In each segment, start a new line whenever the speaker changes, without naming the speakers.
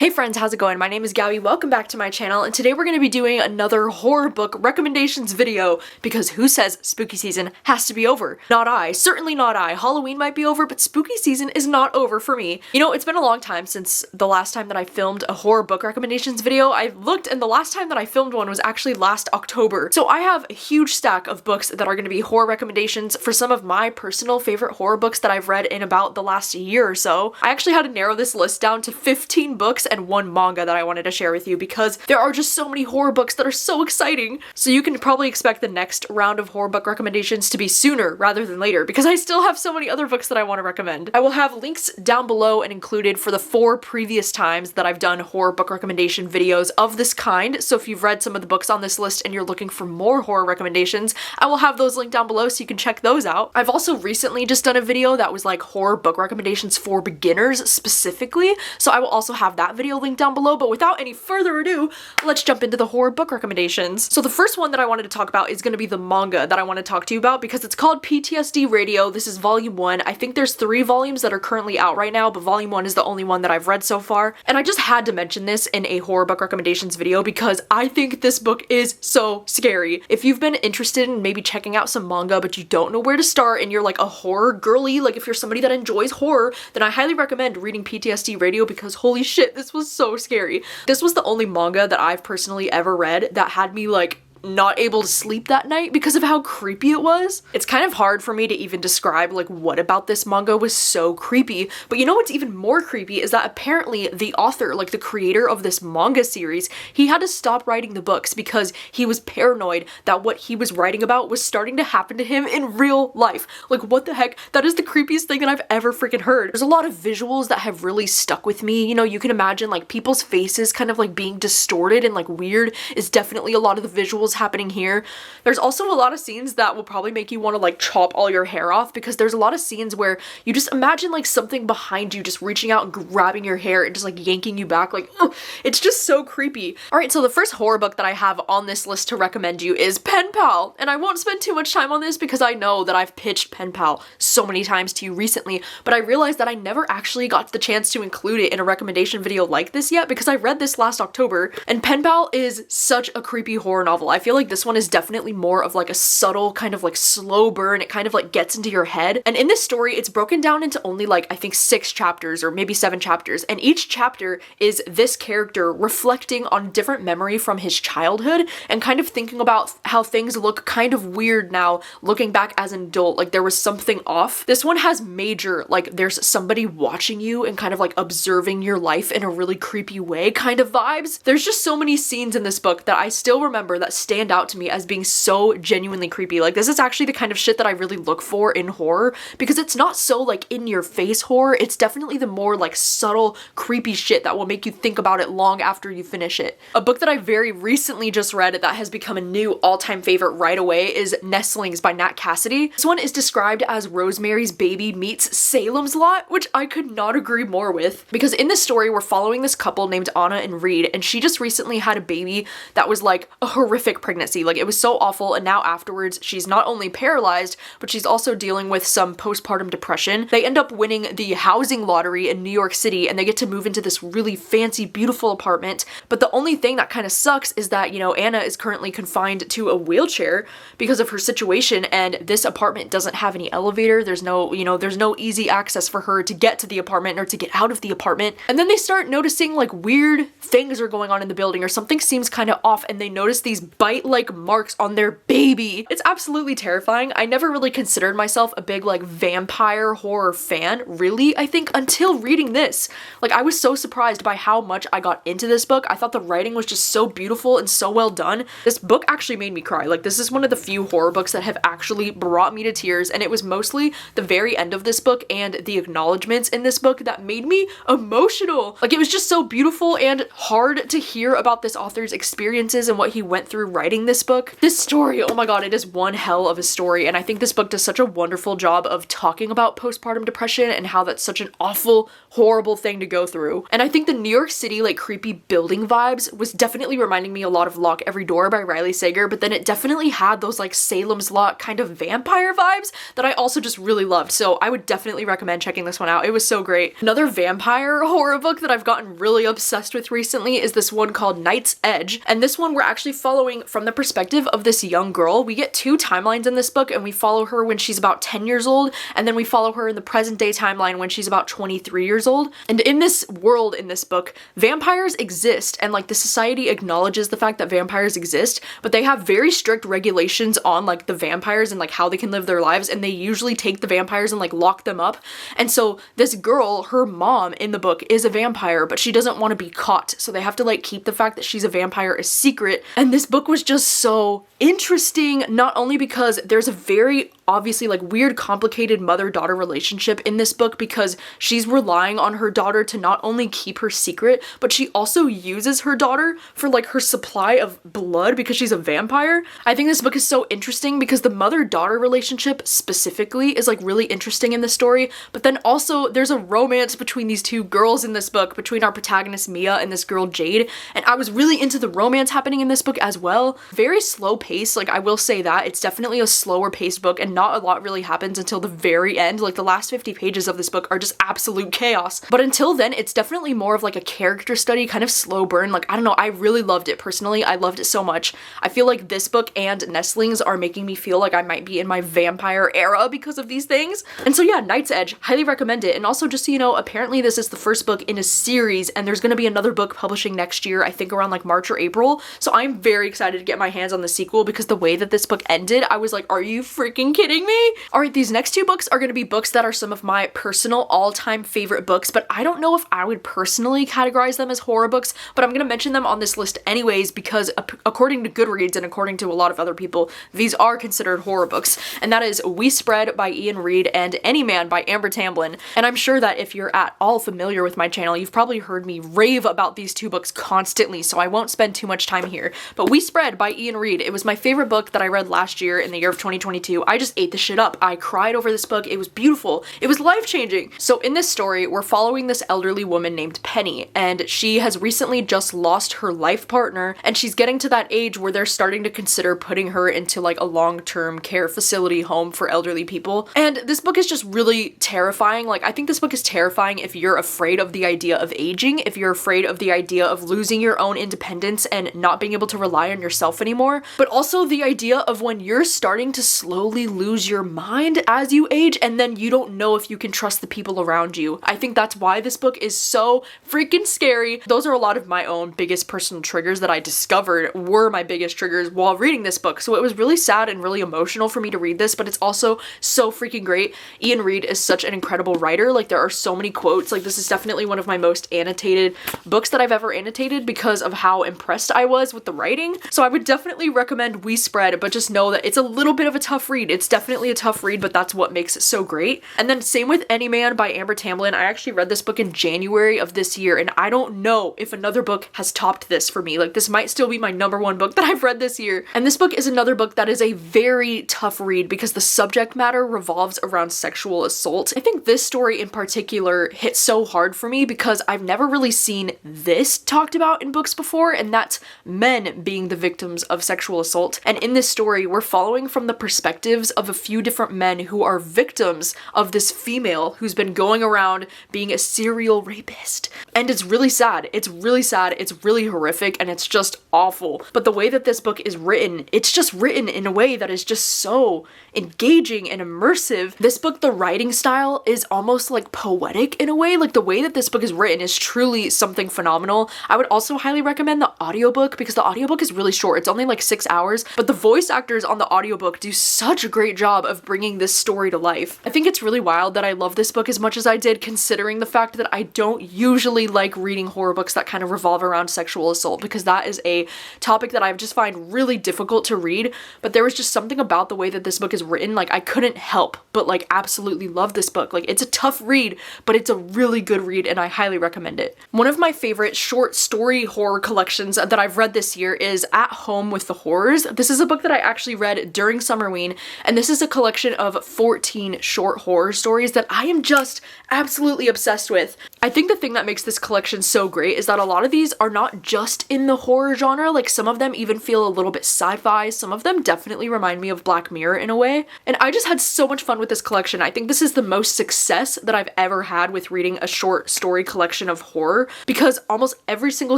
Hey friends, how's it going? My name is Gabby, welcome back to my channel, and today we're going to be doing another horror book recommendations video, because who says spooky season has to be over? Not I. Certainly not I. Halloween might be over, but spooky season is not over for me. You know, it's been a long time since the last time that I filmed a horror book recommendations video. I looked, and the last time that I filmed one was actually last October. So I have a huge stack of books that are going to be horror recommendations for some of my personal favorite horror books that I've read in about the last year or so. I actually had to narrow this list down to 15 books and one manga that I wanted to share with you because there are just so many horror books that are so exciting. So you can probably expect the next round of horror book recommendations to be sooner rather than later because I still have so many other books that I want to recommend. I will have links down below and included for the 4 previous times that I've done horror book recommendation videos of this kind. So if you've read some of the books on this list and you're looking for more horror recommendations, I will have those linked down below so you can check those out. I've also recently just done a video that was like horror book recommendations for beginners specifically. So I will also have that video linked down below, but without any further ado, let's jump into the horror book recommendations. So the first one that I wanted to talk about is going to be the manga that I want to talk to you about because it's called PTSD Radio. This is volume 1. I think there's 3 volumes that are currently out right now, but volume 1 is the only one that I've read so far. And I just had to mention this in a horror book recommendations video because I think this book is so scary. If you've been interested in maybe checking out some manga, but you don't know where to start and you're like a horror girly, like if you're somebody that enjoys horror, then I highly recommend reading PTSD Radio because holy shit, this was so scary. This was the only manga that I've personally ever read that had me like not able to sleep that night because of how creepy it was. It's kind of hard for me to even describe like what about this manga was so creepy, but you know what's even more creepy is that apparently the author, like the creator of this manga series, he had to stop writing the books because he was paranoid that what he was writing about was starting to happen to him in real life. Like what the heck? That is the creepiest thing that I've ever freaking heard. There's a lot of visuals that have really stuck with me. You know, you can imagine like people's faces kind of like being distorted and like weird is definitely a lot of the visuals happening here. There's also a lot of scenes that will probably make you want to like chop all your hair off because there's a lot of scenes where you just imagine like something behind you just reaching out and grabbing your hair and just like yanking you back. Like, ugh, it's just so creepy. Alright, so the first horror book that I have on this list to recommend you is Penpal, and I won't spend too much time on this because I know that I've pitched Penpal so many times to you recently, but I realized that I never actually got the chance to include it in a recommendation video like this yet because I read this last October, and Penpal is such a creepy horror novel. I feel like this one is definitely more of like a subtle kind of like slow burn. It kind of like gets into your head. And in this story, it's broken down into only like I think 6 chapters or maybe 7 chapters. And each chapter is this character reflecting on different memory from his childhood and kind of thinking about how things look kind of weird now looking back as an adult. Like there was something off. This one has major, like there's somebody watching you and kind of like observing your life in a really creepy way kind of vibes. There's just so many scenes in this book that I still remember that stand out to me as being so genuinely creepy. Like this is actually the kind of shit that I really look for in horror because it's not so like in your face horror. It's definitely the more like subtle creepy shit that will make you think about it long after you finish it. A book that I very recently just read that has become a new all-time favorite right away is Nestlings by Nat Cassidy. This one is described as Rosemary's Baby meets Salem's Lot, which I could not agree more with because in this story we're following this couple named Anna and Reed, and she just recently had a baby that was like a horrific pregnancy. Like it was so awful, and now afterwards she's not only paralyzed, but she's also dealing with some postpartum depression. They end up winning the housing lottery in New York City and they get to move into this really fancy, beautiful apartment. But the only thing that kind of sucks is that, you know, Anna is currently confined to a wheelchair because of her situation, and this apartment doesn't have any elevator. There's no, you know, there's no easy access for her to get to the apartment or to get out of the apartment. And then they start noticing like weird things are going on in the building or something seems kind of off, and they notice these bite-like marks on their baby. It's absolutely terrifying. I never really considered myself a big like vampire horror fan, really, I think, until reading this. Like I was so surprised by how much I got into this book. I thought the writing was just so beautiful and so well done. This book actually made me cry. Like this is one of the few horror books that have actually brought me to tears, and it was mostly the very end of this book and the acknowledgements in this book that made me emotional. Like it was just so beautiful and hard to hear about this author's experiences and what he went through writing this book. This story, oh my god, it is one hell of a story, and I think this book does such a wonderful job of talking about postpartum depression and how that's such an awful, horrible thing to go through. And I think the New York City, like, creepy building vibes was definitely reminding me a lot of Lock Every Door by Riley Sager, but then it definitely had those, like, Salem's Lot kind of vampire vibes that I also just really loved, so I would definitely recommend checking this one out. It was so great. Another vampire horror book that I've gotten really obsessed with recently is this one called Night's Edge, and this one we're actually following from the perspective of this young girl. We get two timelines in this book, and we follow her when she's about 10 years old, and then we follow her in the present day timeline when she's about 23 years old. And in this world, in this book, vampires exist, and like the society acknowledges the fact that vampires exist, but they have very strict regulations on like the vampires and like how they can live their lives, and they usually take the vampires and like lock them up. And so this girl, her mom in the book is a vampire, but she doesn't want to be caught, so they have to like keep the fact that she's a vampire a secret. And this book was just so interesting, not only because there's a very obviously like weird complicated mother-daughter relationship in this book, because she's relying on her daughter to not only keep her secret, but she also uses her daughter for like her supply of blood because she's a vampire. I think this book is so interesting because the mother-daughter relationship specifically is like really interesting in the story, but then also there's a romance between these two girls in this book, between our protagonist Mia and this girl Jade, and I was really into the romance happening in this book as well. Very slow pace, like I will say that. It's definitely a slower paced book, and not a lot really happens until the very end. Like the last 50 pages of this book are just absolute chaos. But until then, it's definitely more of like a character study, kind of slow burn. Like, I don't know, I really loved it personally. I loved it so much. I feel like this book and Nestlings are making me feel like I might be in my vampire era because of these things. And so yeah, Night's Edge, highly recommend it. And also just so you know, apparently this is the first book in a series, and there's gonna be another book publishing next year, I think around like March or April. So I'm very excited to get my hands on the sequel, because the way that this book ended, I was like, are you freaking kidding me? Alright, these next two books are going to be books that are some of my personal all-time favorite books, but I don't know if I would personally categorize them as horror books, but I'm going to mention them on this list anyways, because according to Goodreads and according to a lot of other people, these are considered horror books, and that is We Spread by Ian Reid and Anyman by Amber Tamblyn. And I'm sure that if you're at all familiar with my channel, you've probably heard me rave about these two books constantly, so I won't spend too much time here. But We Spread by Ian Reid, it was my favorite book that I read last year in the year of 2022. I just ate the shit up. I cried over this book. It was beautiful. It was life-changing. So in this story, we're following this elderly woman named Penny, and she has recently just lost her life partner, and she's getting to that age where they're starting to consider putting her into like a long-term care facility home for elderly people. And this book is just really terrifying. Like, I think this book is terrifying if you're afraid of the idea of aging, if you're afraid of the idea of losing your own independence and not being able to rely on yourself anymore, but also the idea of when you're starting to slowly lose your mind as you age, and then you don't know if you can trust the people around you. I think that's why this book is so freaking scary. Those are a lot of my own biggest personal triggers that I discovered were my biggest triggers while reading this book. So it was really sad and really emotional for me to read this, but it's also so freaking great. Ian Reid is such an incredible writer. Like, there are so many quotes. Like, this is definitely one of my most annotated books that I've ever annotated because of how impressed I was with the writing. So I would definitely recommend We Spread, but just know that it's a little bit of a tough read. It's definitely a tough read, but that's what makes it so great. And then same with Anyman by Amber Tamblyn. I actually read this book in January of this year, and I don't know if another book has topped this for me. Like, this might still be my #1 book that I've read this year. And this book is another book that is a very tough read because the subject matter revolves around sexual assault. I think this story in particular hit so hard for me because I've never really seen this talked about in books before, and that's men being the victims of sexual assault. And in this story, we're following from the perspectives of a few different men who are victims of this female who's been going around being a serial rapist. And it's really sad. It's really sad. It's really horrific, and it's just awful. But the way that this book is written, it's just written in a way that is just so engaging and immersive. This book, the writing style is almost like poetic in a way. Like, the way that this book is written is truly something phenomenal. I would also highly recommend the audiobook because the audiobook is really short. It's only like 6 hours, but the voice actors on the audiobook do such a great job of bringing this story to life. I think it's really wild that I love this book as much as I did, considering the fact that I don't usually like reading horror books that kind of revolve around sexual assault, because that is a a topic that I just find really difficult to read, but there was just something about the way that this book is written, like I couldn't help but like absolutely love this book. Like it's a tough read, but it's a really good read and I highly recommend it. One of my favorite short story horror collections that I've read this year is At Home with the Horrors. This is a book that I actually read during Summerween, and this is a collection of 14 short horror stories that I am just absolutely obsessed with. I think the thing that makes this collection so great is that a lot of these are not just in the horror genre, like some of them even feel a little bit sci-fi, some of them definitely remind me of Black Mirror in a way, and I just had so much fun with this collection. I think this is the most success that I've ever had with reading a short story collection of horror, because almost every single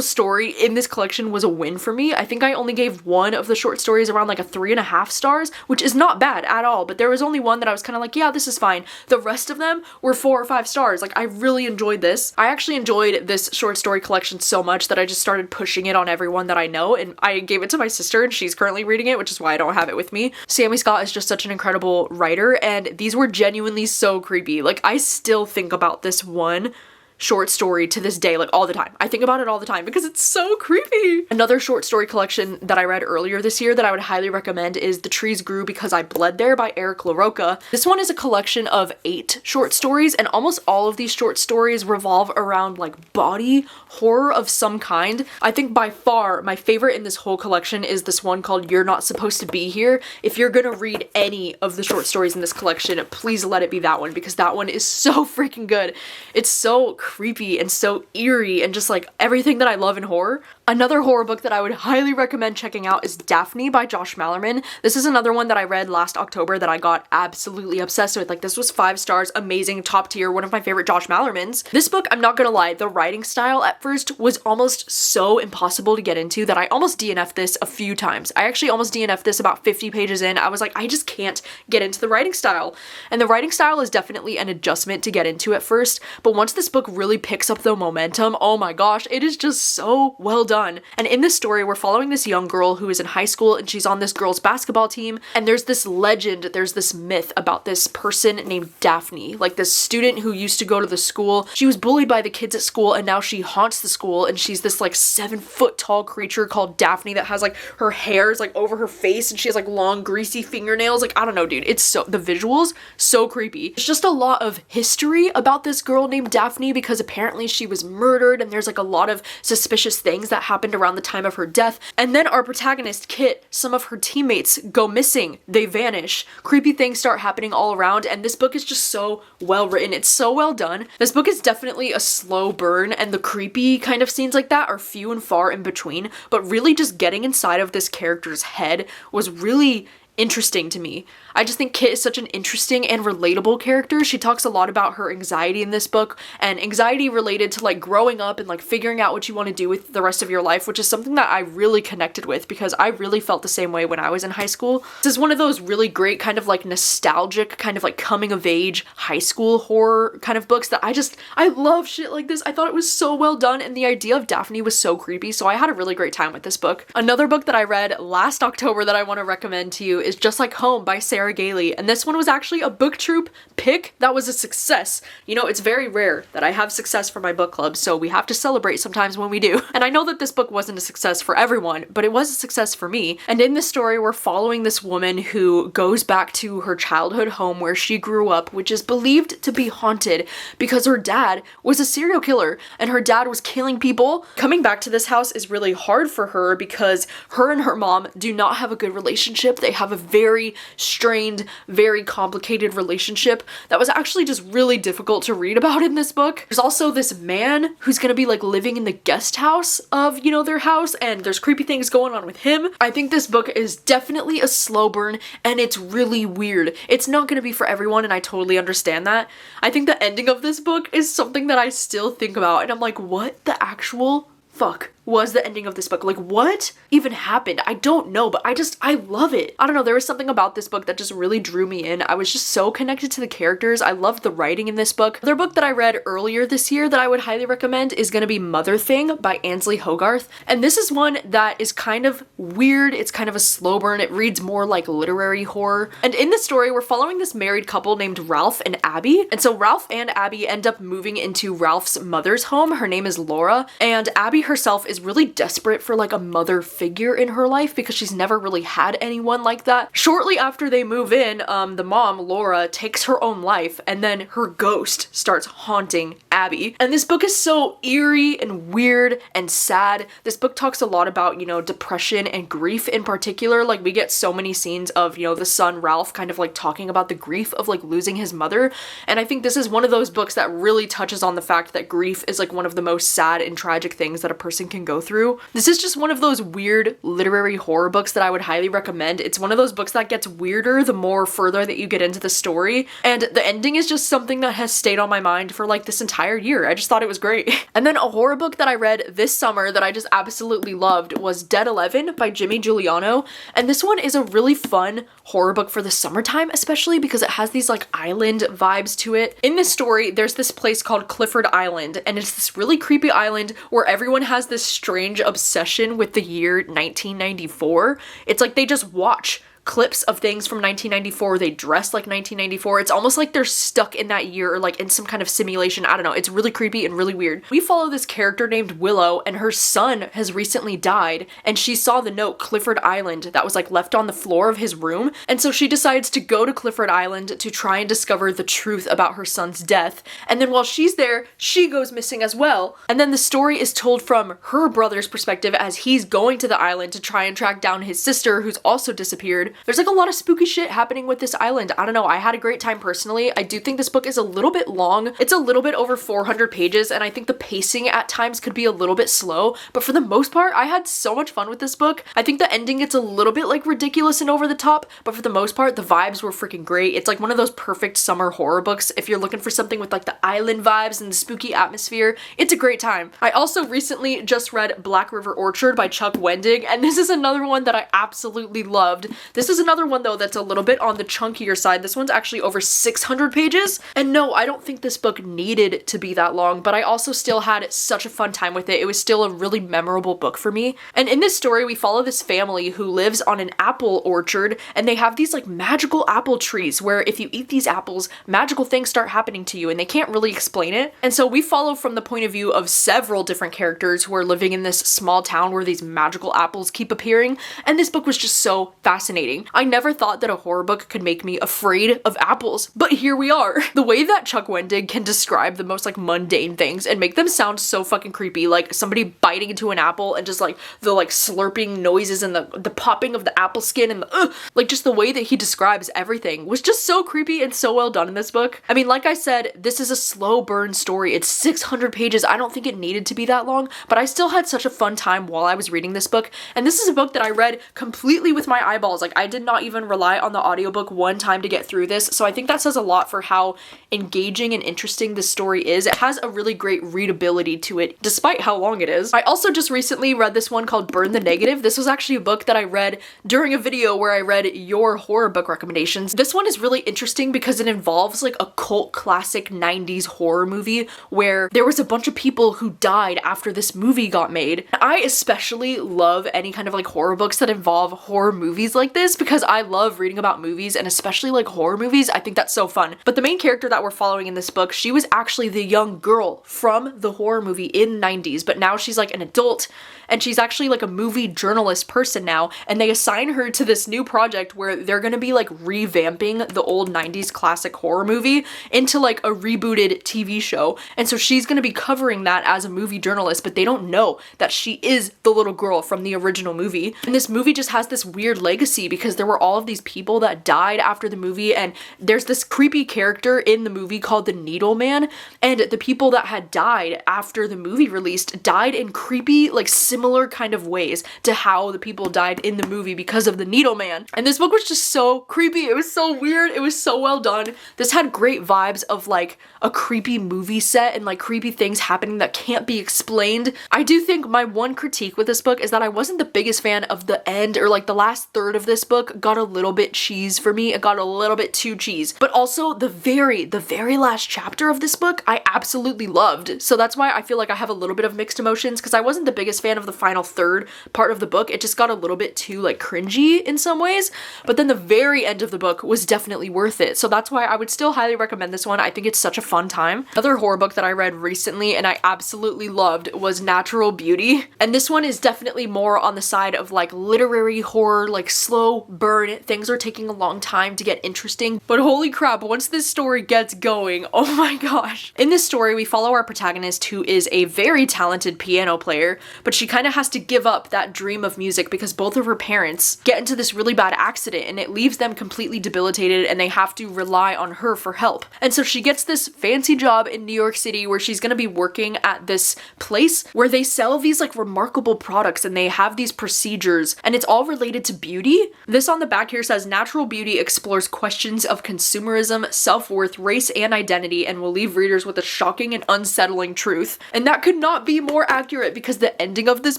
story in this collection was a win for me. I think I only gave one of the short stories around like a 3.5 stars, which is not bad at all, but there was only one that I was kind of like, yeah, this is fine. The rest of them were 4 or 5 stars. Like I really enjoyed this. I actually enjoyed this short story collection so much that I just started pushing it on everyone that I know, and I gave it to my sister and she's currently reading it, which is why I don't have it with me. Sammy Scott is just such an incredible writer, and these were genuinely so creepy. Like I still think about this one short story to this day, like all the time. I think about it all the time because it's so creepy. Another short story collection that I read earlier this year that I would highly recommend is The Trees Grew Because I Bled There by Eric LaRocca. This one is a collection of 8 short stories, and almost all of these short stories revolve around like body horror of some kind. I think by far my favorite in this whole collection is this one called You're Not Supposed to Be Here. If you're gonna read any of the short stories in this collection, please let it be that one, because that one is so freaking good. It's so creepy and so eerie and just like everything that I love in horror. Another horror book that I would highly recommend checking out is Daphne by Josh Malerman. This is another one that I read last October that I got absolutely obsessed with. Like this was 5 stars, amazing, top tier, one of my favorite Josh Malermans. This book, I'm not gonna lie, the writing style at first was almost so impossible to get into that I almost DNF'd this a few times. I actually almost DNF'd this about 50 pages in. I was like, I just can't get into the writing style. And the writing style is definitely an adjustment to get into at first, but once this book really picks up the momentum, oh my gosh, it is just so well done. And in this story, we're following this young girl who is in high school and she's on this girls' basketball team, and there's this legend, there's this myth about this person named Daphne, like this student who used to go to the school. She was bullied by the kids at school and now she haunts the school, and she's this like 7-foot tall creature called Daphne that has like her hair is like over her face and she has like long greasy fingernails. Like I don't know, dude, it's so, the visuals so creepy. It's just a lot of history about this girl named Daphne because apparently she was murdered, and there's like a lot of suspicious things that happened around the time of her death. And then our protagonist Kit, some of her teammates go missing, they vanish, creepy things start happening all around, and this book is just so well written. It's so well done. This book is definitely a slow burn, and the creepy kind of scenes like that are few and far in between, but really just getting inside of this character's head was really interesting to me. I just think Kit is such an interesting and relatable character. She talks a lot about her anxiety in this book, and anxiety related to like growing up and like figuring out what you want to do with the rest of your life, which is something that I really connected with because I really felt the same way when I was in high school. This is one of those really great kind of like nostalgic kind of like coming of age high school horror kind of books that I love shit like this. I thought it was so well done, and the idea of Daphne was so creepy, so I had a really great time with this book. Another book that I read last October that I want to recommend to you is Just Like Home by Sarah Gailey, and this one was actually a BookTube pick that was a success. You know, it's very rare that I have success for my book club, so we have to celebrate sometimes when we do. And I know that this book wasn't a success for everyone, but it was a success for me. And in this story, we're following this woman who goes back to her childhood home where she grew up, which is believed to be haunted because her dad was a serial killer and her dad was killing people. Coming back to this house is really hard for her because her and her mom do not have a good relationship. They have a very strained, very complicated relationship that was actually just really difficult to read about in this book. There's also this man who's gonna be like living in the guest house of, you know, their house, and there's creepy things going on with him. I think this book is definitely a slow burn, and it's really weird. It's not gonna be for everyone, and I totally understand that. I think the ending of this book is something that I still think about, and I'm like, what the actual fuck was the ending of this book? Like, what even happened? I don't know, but I love it. I don't know, there was something about this book that just really drew me in. I was just so connected to the characters. I loved the writing in this book. Another book that I read earlier this year that I would highly recommend is gonna be Mother Thing by Ansley Hogarth. And this is one that is kind of weird. It's kind of a slow burn. It reads more like literary horror. And in this story, we're following this married couple named Ralph and Abby. And so Ralph and Abby end up moving into Ralph's mother's home. Her name is Laura, and Abby herself is is really desperate for like a mother figure in her life because she's never really had anyone like that. Shortly after they move in, the mom, Laura, takes her own life, and then her ghost starts haunting Abby. And this book is so eerie and weird and sad. This book talks a lot about, you know, depression and grief in particular. Like, we get so many scenes of, you know, the son Ralph kind of like talking about the grief of like losing his mother. And I think this is one of those books that really touches on the fact that grief is like one of the most sad and tragic things that a person can go through. This is just one of those weird literary horror books that I would highly recommend. It's one of those books that gets weirder the more further that you get into the story, and the ending is just something that has stayed on my mind for like this entire year. I just thought it was great. And then a horror book that I read this summer that I just absolutely loved was Dead 11 by Jimmy Giuliano, and this one is a really fun horror book for the summertime, especially because it has these like island vibes to it. In this story, there's this place called Clifford Island, and it's this really creepy island where everyone has this strange obsession with the year 1994. It's like they just watch clips of things from 1994, they dress like 1994. It's almost like they're stuck in that year or like in some kind of simulation. I don't know. It's really creepy and really weird. We follow this character named Willow, and her son has recently died, and she saw the note Clifford Island that was like left on the floor of his room, and so she decides to go to Clifford Island to try and discover the truth about her son's death. And then while she's there, she goes missing as well. And then the story is told from her brother's perspective as he's going to the island to try and track down his sister who's also disappeared. There's like a lot of spooky shit happening with this island. I don't know, I had a great time personally. I do think this book is a little bit long. It's a little bit over 400 pages, and I think the pacing at times could be a little bit slow, but for the most part, I had so much fun with this book. I think the ending gets a little bit like ridiculous and over the top, but for the most part, the vibes were freaking great. It's like one of those perfect summer horror books. If you're looking for something with like the island vibes and the spooky atmosphere, it's a great time. I also recently just read Black River Orchard by Chuck Wendig, and this is another one that I absolutely loved. This is another one though that's a little bit on the chunkier side. This one's actually over 600 pages, and no, I don't think this book needed to be that long, but I also still had such a fun time with it. It was still a really memorable book for me. And in this story, we follow this family who lives on an apple orchard, and they have these like magical apple trees where if you eat these apples, magical things start happening to you, and they can't really explain it. And so we follow from the point of view of several different characters who are living in this small town where these magical apples keep appearing, and this book was just so fascinating. I never thought that a horror book could make me afraid of apples, but here we are. The way that Chuck Wendig can describe the most like mundane things and make them sound so fucking creepy, like somebody biting into an apple and just like the like slurping noises and the popping of the apple skin and the like, just the way that he describes everything was just so creepy and so well done in this book. I mean, like I said, this is a slow burn story. It's 600 pages. I don't think it needed to be that long, but I still had such a fun time while I was reading this book. And this is a book that I read completely with my eyeballs. Like, I did not even rely on the audiobook one time to get through this, so I think that says a lot for how engaging and interesting this story is. It has a really great readability to it, despite how long it is. I also just recently read this one called Burn the Negative. This was actually a book that I read during a video where I read your horror book recommendations. This one is really interesting because it involves like a cult classic 90s horror movie where there was a bunch of people who died after this movie got made. I especially love any kind of like horror books that involve horror movies like this because I love reading about movies, and especially like horror movies. I think that's so fun. But the main character that we're following in this book, she was actually the young girl from the horror movie in the 90s, but now she's like an adult, and she's actually like a movie journalist person now, and they assign her to this new project where they're gonna be like revamping the old 90s classic horror movie into like a rebooted TV show. And so she's gonna be covering that as a movie journalist, but they don't know that she is the little girl from the original movie. And this movie just has this weird legacy because there were all of these people that died after the movie, and there's this creepy character in the movie called the Needle Man, and the people that had died after the movie released died in creepy, like similar kind of ways to how the people died in the movie because of the Needle Man. And this book was just so creepy. It was so weird. It was so well done. This had great vibes of like a creepy movie set and like creepy things happening that can't be explained. I do think my one critique with this book is that I wasn't the biggest fan of the end or like the last third of this this book got a little bit cheese for me. It got a little bit too cheese. But also the very last chapter of this book I absolutely loved. So that's why I feel like I have a little bit of mixed emotions, because I wasn't the biggest fan of the final third part of the book. It just got a little bit too like cringy in some ways. But then the very end of the book was definitely worth it. So that's why I would still highly recommend this one. I think it's such a fun time. Another horror book that I read recently and I absolutely loved was Natural Beauty. And this one is definitely more on the side of like literary horror, like slow burn. Things are taking a long time to get interesting. But holy crap, once this story gets going, oh my gosh. In this story, we follow our protagonist who is a very talented piano player, but she kind of has to give up that dream of music because both of her parents get into this really bad accident and it leaves them completely debilitated and they have to rely on her for help. And so she gets this fancy job in New York City where she's gonna be working at this place where they sell these like remarkable products and they have these procedures and it's all related to beauty. This on the back here says Natural Beauty explores questions of consumerism, self-worth, race, and identity and will leave readers with a shocking and unsettling truth. And that could not be more accurate because the ending of this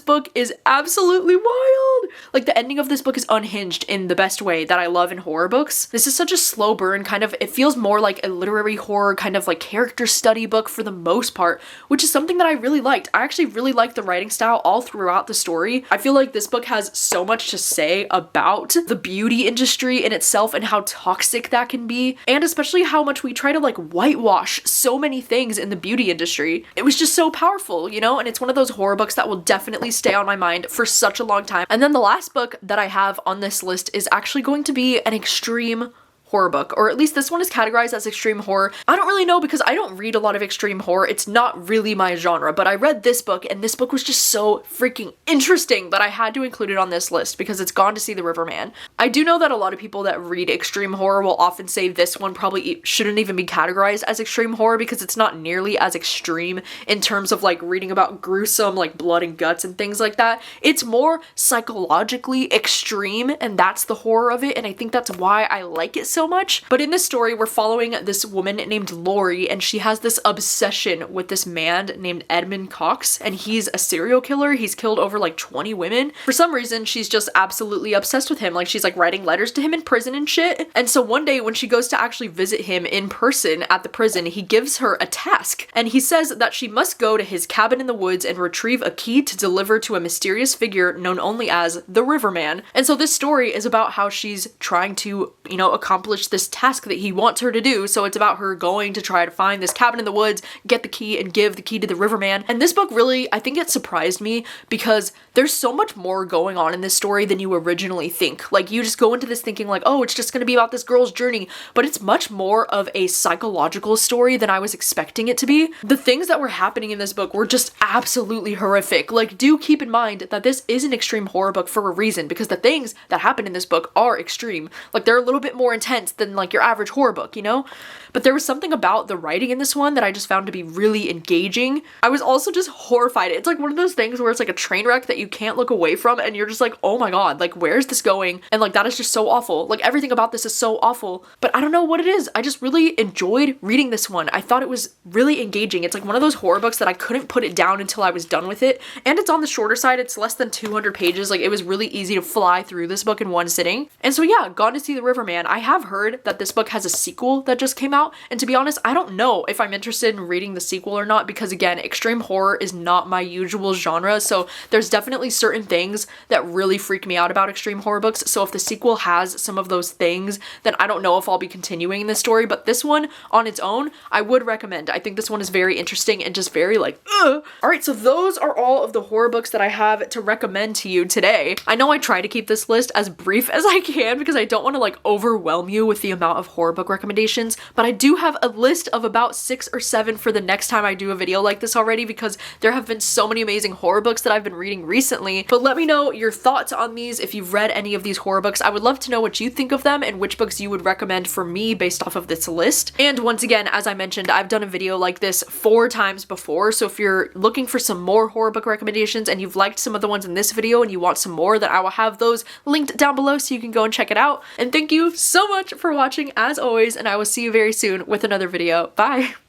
book is absolutely wild. Like the ending of this book is unhinged in the best way that I love in horror books. This is such a slow burn kind of, it feels more like a literary horror kind of like character study book for the most part, which is something that I really liked. I actually really liked the writing style all throughout the story. I feel like this book has so much to say about the beauty industry in itself and how toxic that can be, and especially how much we try to like whitewash so many things in the beauty industry. It was just so powerful, you know, and it's one of those horror books that will definitely stay on my mind for such a long time. And then the last book that I have on this list is actually going to be an extreme horror book, or at least this one is categorized as extreme horror. I don't really know because I don't read a lot of extreme horror. It's not really my genre, but I read this book and this book was just so freaking interesting that I had to include it on this list because it's Gone to See the Riverman. I do know that a lot of people that read extreme horror will often say this one probably shouldn't even be categorized as extreme horror because it's not nearly as extreme in terms of like reading about gruesome like blood and guts and things like that. It's more psychologically extreme and that's the horror of it, and I think that's why I like it so much. But in this story, we're following this woman named Lori, and she has this obsession with this man named Edmund Cox, and he's a serial killer. He's killed over like 20 women. For some reason, she's just absolutely obsessed with him. Like she's like writing letters to him in prison and shit. And so one day when she goes to actually visit him in person at the prison, he gives her a task, and he says that she must go to his cabin in the woods and retrieve a key to deliver to a mysterious figure known only as the Riverman. And so this story is about how she's trying to, you know, accomplish this task that he wants her to do. So it's about her going to try to find this cabin in the woods, get the key, and give the key to the Riverman. And this book really, I think it surprised me because there's so much more going on in this story than you originally think. Like you just go into this thinking like, oh, it's just gonna be about this girl's journey, but it's much more of a psychological story than I was expecting it to be. The things that were happening in this book were just absolutely horrific. Like do keep in mind that this is an extreme horror book for a reason because the things that happen in this book are extreme. Like they're a little bit more intense than like your average horror book, you know? But there was something about the writing in this one that I just found to be really engaging. I was also just horrified. It's like one of those things where it's like a train wreck that you can't look away from and you're just like, oh my god, like where's this going? And like that is just so awful. Like everything about this is so awful, but I don't know what it is. I just really enjoyed reading this one. I thought it was really engaging. It's like one of those horror books that I couldn't put it down until I was done with it. And it's on the shorter side. It's less than 200 pages. Like it was really easy to fly through this book in one sitting. And so yeah, Gone to See the Riverman. I have heard that this book has a sequel that just came out, and to be honest, I don't know if I'm interested in reading the sequel or not because again, extreme horror is not my usual genre, so there's definitely certain things that really freak me out about extreme horror books. So if the sequel has some of those things, then I don't know if I'll be continuing this story, but this one on its own, I would recommend. I think this one is very interesting and just very like, ugh. Alright, so those are all of the horror books that I have to recommend to you today. I know I try to keep this list as brief as I can because I don't want to like overwhelm you with the amount of horror book recommendations, but I do have a list of about 6 or 7 for the next time I do a video like this already because there have been so many amazing horror books that I've been reading recently. But let me know your thoughts on these if you've read any of these horror books. I would love to know what you think of them and which books you would recommend for me based off of this list. And once again, as I mentioned, I've done a video like this 4 times before, so if you're looking for some more horror book recommendations and you've liked some of the ones in this video and you want some more, then I will have those linked down below so you can go and check it out. And thank you so much for watching as always, and I will see you very soon with another video. Bye!